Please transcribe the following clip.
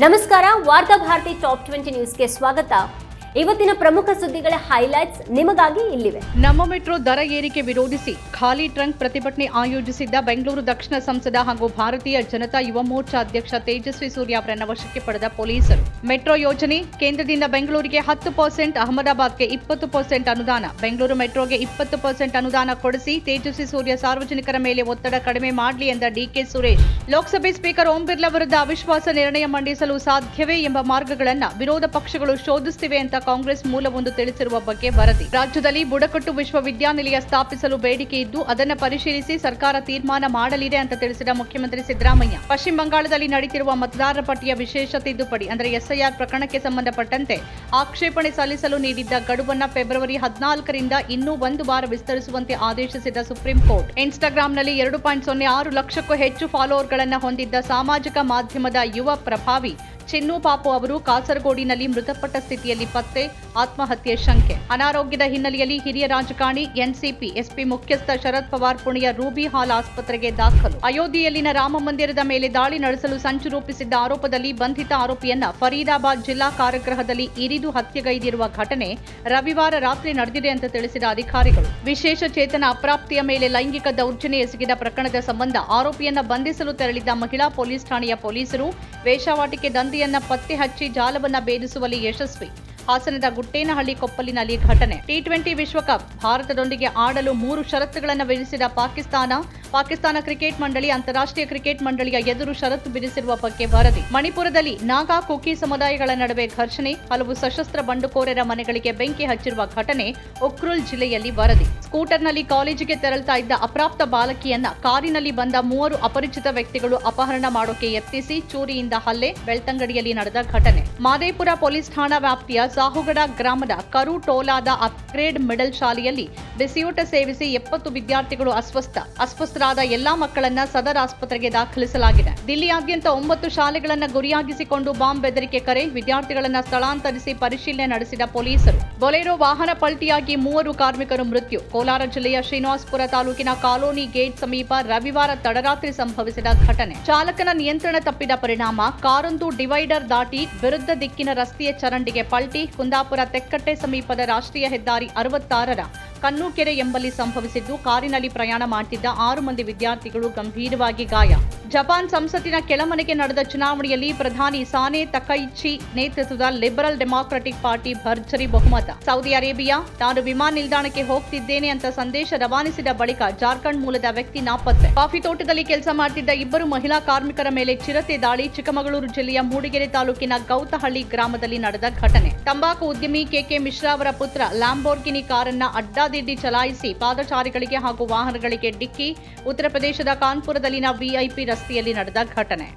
ನಮಸ್ಕಾರ, ವಾರ್ತಾ ಭಾರತಿ ಟಾಪ್ 20 ನ್ಯೂಸ್ಗೆ ಸ್ವಾಗತ. ಇವತ್ತಿನ ಪ್ರಮುಖ ಸುದ್ದಿಗಳ ಹೈಲೈಟ್ಸ್ ನಿಮಗಾಗಿ ಇಲ್ಲಿವೆ. ನಮ್ಮ ಮೆಟ್ರೋ ದರ ಏರಿಕೆ ವಿರೋಧಿಸಿ ಖಾಲಿ ಟ್ರಂಕ್ ಪ್ರತಿಭಟನೆ ಆಯೋಜಿಸಿದ್ದ ಬೆಂಗಳೂರು ದಕ್ಷಿಣ ಸಂಸದ ಹಾಗೂ ಭಾರತೀಯ ಜನತಾ ಯುವ ಮೋರ್ಚಾ ಅಧ್ಯಕ್ಷ ತೇಜಸ್ವಿ ಸೂರ್ಯ ಅವರನ್ನು ವಶಕ್ಕೆ ಪಡೆದ ಪೊಲೀಸರು. ಮೆಟ್ರೋ ಯೋಜನೆ ಕೇಂದ್ರದಿಂದ ಬೆಂಗಳೂರಿಗೆ 10%, ಅಹಮದಾಬಾದ್ಗೆ 20% ಅನುದಾನ. ಬೆಂಗಳೂರು ಮೆಟ್ರೋಗೆ 20% ಅನುದಾನ ಕೊಡಿಸಿ ತೇಜಸ್ವಿ ಸೂರ್ಯ ಸಾರ್ವಜನಿಕರ ಮೇಲೆ ಒತ್ತಡ ಕಡಿಮೆ ಮಾಡಲಿ ಎಂದ ಡಿಕೆ ಸುರೇಶ್. ಲೋಕಸಭೆ ಸ್ಪೀಕರ್ ಓಂ ಬಿರ್ಲಾ ವಿರುದ್ಧ ಅವಿಶ್ವಾಸ ನಿರ್ಣಯ ಮಂಡಿಸಲು ಸಾಧ್ಯವೇ ಎಂಬ ಮಾರ್ಗಗಳನ್ನು ವಿರೋಧ ಪಕ್ಷಗಳು ಶೋಧಿಸುತ್ತಿವೆ ಅಂತ ಕಾಂಗ್ರೆಸ್ ಮೂಲವೊಂದು ತಿಳಿಸಿರುವ ಬಗ್ಗೆ ವರದಿ. ರಾಜ್ಯದಲ್ಲಿ ಬುಡಕಟ್ಟು ವಿಶ್ವವಿದ್ಯಾನಿಲಯ ಸ್ಥಾಪಿಸಲು ಬೇಡಿಕೆ ಇದ್ದು ಅದನ್ನು ಪರಿಶೀಲಿಸಿ ಸರ್ಕಾರ ತೀರ್ಮಾನ ಮಾಡಲಿದೆ ಅಂತ ತಿಳಿಸಿದ ಮುಖ್ಯಮಂತ್ರಿ ಸಿದ್ದರಾಮಯ್ಯ. ಪಶ್ಚಿಮ ಬಂಗಾಳದಲ್ಲಿ ನಡೆಯುತ್ತಿರುವ ಮತದಾರರ ಪಟ್ಟಿಯ ವಿಶೇಷ ತಿದ್ದುಪಡಿ ಅಂದರೆ ಎಸ್ಐಆರ್ ಪ್ರಕರಣಕ್ಕೆ ಸಂಬಂಧಪಟ್ಟಂತೆ ಆಕ್ಷೇಪಣೆ ಸಲ್ಲಿಸಲು ನೀಡಿದ್ದ ಗಡುವನ್ನು ಫೆಬ್ರವರಿ 14ರಿಂದ ಇನ್ನೂ 1 ವಾರ ವಿಸ್ತರಿಸುವಂತೆ ಆದೇಶಿಸಿದ ಸುಪ್ರೀಂ ಕೋರ್ಟ್. ಇನ್ಸ್ಟಾಗ್ರಾಂನಲ್ಲಿ 2.06 ಲಕ್ಷಕ್ಕೂ ಹೆಚ್ಚು ಫಾಲೋವರ್ಗಳನ್ನು ಹೊಂದಿದ್ದ ಸಾಮಾಜಿಕ ಮಾಧ್ಯಮದ ಯುವ ಪ್ರಭಾವಿ ಚಿನ್ನು ಪಾಪು ಅವರು ಕಾಸರಗೋಡಿನಲ್ಲಿ ಮೃತಪಟ್ಟ ಸ್ಥಿತಿಯಲ್ಲಿ ಪತ್ತೆ, ಆತ್ಮಹತ್ಯೆ ಶಂಕೆ. ಅನಾರೋಗ್ಯದ ಹಿನ್ನೆಲೆಯಲ್ಲಿ ಹಿರಿಯ ರಾಜಕಾರಣಿ ಎನ್ಸಿಪಿ ಎಸ್ಪಿ ಮುಖ್ಯಸ್ಥ ಶರದ್ ಪವಾರ್ ಪುಣೆಯ ರೂಬಿ ಹಾಲ್ ಆಸ್ಪತ್ರೆಗೆ ದಾಖಲು. ಅಯೋಧ್ಯೆಯಲ್ಲಿನ ರಾಮ ಮಂದಿರದ ಮೇಲೆ ದಾಳಿ ನಡೆಸಲು ಸಂಚು ರೂಪಿಸಿದ್ದ ಆರೋಪದಲ್ಲಿ ಬಂಧಿತ ಆರೋಪಿಯನ್ನ ಫರೀದಾಬಾದ್ ಜಿಲ್ಲಾ ಕಾರಾಗೃಹದಲ್ಲಿ ಇರಿದು ಹತ್ಯೆಗೈದಿರುವ ಘಟನೆ ರವಿವಾರ ರಾತ್ರಿ ನಡೆದಿದೆ ಅಂತ ತಿಳಿಸಿದ ಅಧಿಕಾರಿಗಳು. ವಿಶೇಷ ಚೇತನ ಅಪ್ರಾಪ್ತಿಯ ಮೇಲೆ ಲೈಂಗಿಕ ದೌರ್ಜನ್ಯ ಎಸಗಿದ ಪ್ರಕರಣದ ಸಂಬಂಧ ಆರೋಪಿಯನ್ನ ಬಂಧಿಸಲು ತೆರಳಿದ್ದ ಮಹಿಳಾ ಪೊಲೀಸ್ ಠಾಣೆಯ ಪೊಲೀಸರು ವೇಶ್ಯಾವಾಟಿಕೆ ದಂಧೆಯನ್ನ ಪತ್ತೆ ಹಚ್ಚಿ ಜಾಲವನ್ನ ಭೇದಿಸುವಲ್ಲಿ ಯಶಸ್ವಿ. ಹಾಸನದ ಗುಟ್ಟೇನಹಳ್ಳಿ ಕೊಪ್ಪಲಿನಲ್ಲಿ ಘಟನೆ. ಟಿ20 ವಿಶ್ವಕಪ್ ಭಾರತದೊಂದಿಗೆ ಆಡಲು 3 ಷರತ್ತುಗಳನ್ನು ವಿಧಿಸಿದ ಪಾಕಿಸ್ತಾನ ಕ್ರಿಕೆಟ್ ಮಂಡಳಿ ಅಂತಾರಾಷ್ಟ್ರೀಯ ಕ್ರಿಕೆಟ್ ಮಂಡಳಿಯ ಎದುರು ಷರತ್ತು ವಿಧಿಸಿರುವ ಬಗ್ಗೆ ವರದಿ. ಮಣಿಪುರದಲ್ಲಿ ನಾಗಾ ಕುಕಿ ಸಮುದಾಯಗಳ ನಡುವೆ ಘರ್ಷಣೆ, ಹಲವು ಸಶಸ್ತ್ರ ಬಂಡುಕೋರರ ಮನೆಗಳಿಗೆ ಬೆಂಕಿ ಹಚ್ಚಿರುವ ಘಟನೆ ಉಕ್ರುಲ್ ಜಿಲ್ಲೆಯಲ್ಲಿ ವರದಿ. ಸ್ಕೂಟರ್ನಲ್ಲಿ ಕಾಲೇಜಿಗೆ ತೆರಳುತ್ತಾ ಇದ್ದ ಅಪ್ರಾಪ್ತ ಬಾಲಕಿಯನ್ನ ಕಾರಿನಲ್ಲಿ ಬಂದ 3 ಅಪರಿಚಿತ ವ್ಯಕ್ತಿಗಳು ಅಪಹರಣ ಮಾಡೋಕೆ ಯತ್ನಿಸಿ ಚೂರಿಯಿಂದ ಹಲ್ಲೆ, ಬೆಳ್ತಂಗಡಿಯಲ್ಲಿ ನಡೆದ ಘಟನೆ. ಮಾದೇಪುರ ಪೊಲೀಸ್ ಠಾಣಾ ವ್ಯಾಪ್ತಿಯ ಸಾಹುಗಡ ಗ್ರಾಮದ ಕರು ಟೋಲಾದ ಅಪ್ಗ್ರೇಡ್ ಮಿಡಲ್ ಶಾಲೆಯಲ್ಲಿ ಬಿಸಿಯೂಟ ಸೇವಿಸಿ 70 ವಿದ್ಯಾರ್ಥಿಗಳು ಅಸ್ವಸ್ಥರಾದ ಎಲ್ಲಾ ಮಕ್ಕಳನ್ನ ಸದರ್ ಆಸ್ಪತ್ರೆಗೆ ದಾಖಲಿಸಲಾಗಿದೆ. ದಿಲ್ಲಿಯಾದ್ಯಂತ 9 ಶಾಲೆಗಳನ್ನ ಗುರಿಯಾಗಿಸಿಕೊಂಡು ಬಾಂಬ್ ಬೆದರಿಕೆ ಕರೆ, ವಿದ್ಯಾರ್ಥಿಗಳನ್ನ ಸ್ಥಳಾಂತರಿಸಿ ಪರಿಶೀಲನೆ ನಡೆಸಿದ ಪೊಲೀಸರು. ಬೊಲೆರೋ ವಾಹನ ಪಲ್ಟಿಯಾಗಿ 3 ಕಾರ್ಮಿಕರು ಮೃತ್ಯು. ಕೋಲಾರ ಜಿಲ್ಲೆಯ ಶ್ರೀನಿವಾಸಪುರ ತಾಲೂಕಿನ ಕಾಲೋನಿ ಗೇಟ್ ಸಮೀಪ ರವಿವಾರ ತಡರಾತ್ರಿ ಸಂಭವಿಸಿದ ಘಟನೆ. ಚಾಲಕನ ನಿಯಂತ್ರಣ ತಪ್ಪಿದ ಪರಿಣಾಮ ಕಾರೊಂದು ಡಿವೈಡರ್ ದಾಟಿ ವಿರುದ್ಧ ದಿಕ್ಕಿನ ರಸ್ತೆಯ ಚರಂಡಿಗೆ ಪಲ್ಟಿ. ಕುಂದಾಪುರ ತೆಕ್ಕಟ್ಟೆ ಸಮೀಪದ ರಾಷ್ಟ್ರೀಯ ಹೆದ್ದಾರಿ 66ರ ಕನ್ನೂಕೆರೆ ಎಂಬಲ್ಲಿ ಸಂಭವಿಸಿದ್ದು, ಕಾರಿನಲ್ಲಿ ಪ್ರಯಾಣ ಮಾಡುತ್ತಿದ್ದ 6 ಮಂದಿ ವಿದ್ಯಾರ್ಥಿಗಳು ಗಂಭೀರವಾಗಿ ಗಾಯ. ಜಪಾನ್ ಸಂಸತ್ತಿನ ಕೆಳಮನೆಗೆ ನಡೆದ ಚುನಾವಣೆಯಲ್ಲಿ ಪ್ರಧಾನಿ ಸಾನೆ ತಕೈಚಿ ನೇತೃತ್ವದ ಲಿಬರಲ್ ಡೆಮಾಕ್ರೆಟಿಕ್ ಪಾರ್ಟಿ ಭರ್ಜರಿ ಬಹುಮತ. ಸೌದಿ ಅರೇಬಿಯಾ, ತಾನು ವಿಮಾನ ನಿಲ್ದಾಣಕ್ಕೆ ಹೋಗ್ತಿದ್ದೇನೆ ಅಂತ ಸಂದೇಶ ರವಾನಿಸಿದ ಬಳಿಕ ಜಾರ್ಖಂಡ್ ಮೂಲದ ವ್ಯಕ್ತಿ ನಾಪತ್ತೆ. ಕಾಫಿ ತೋಟದಲ್ಲಿ ಕೆಲಸ ಮಾಡುತ್ತಿದ್ದ 2 ಮಹಿಳಾ ಕಾರ್ಮಿಕರ ಮೇಲೆ ಚಿರತೆ ದಾಳಿ. ಚಿಕ್ಕಮಗಳೂರು ಜಿಲ್ಲೆಯ ಮೂಡಿಗೆರೆ ತಾಲೂಕಿನ ಗೌತಹಳ್ಳಿ ಗ್ರಾಮದಲ್ಲಿ ನಡೆದ ಘಟನೆ. ತಂಬಾಕು ಉದ್ಯಮಿ ಕೆಕೆ ಮಿಶ್ರಾ ಅವರ ಪುತ್ರ ಲ್ಯಾಂಬೋರ್ಗಿನಿ ಕಾರನ್ನ ಅಡ್ಡಾದಿಡ್ಡಿ ಚಲಾಯಿಸಿ ಪಾದಚಾರಿಗಳಿಗೆ ಹಾಗೂ ವಾಹನಗಳಿಗೆ ಡಿಕ್ಕಿ. ಉತ್ತರ ಪ್ರದೇಶದ ಕಾನ್ಪುರದಲ್ಲಿನ ವಿಐಪಿ ರಸ್ತೆಯಲ್ಲಿ ನಡೆದ ಘಟನೆ.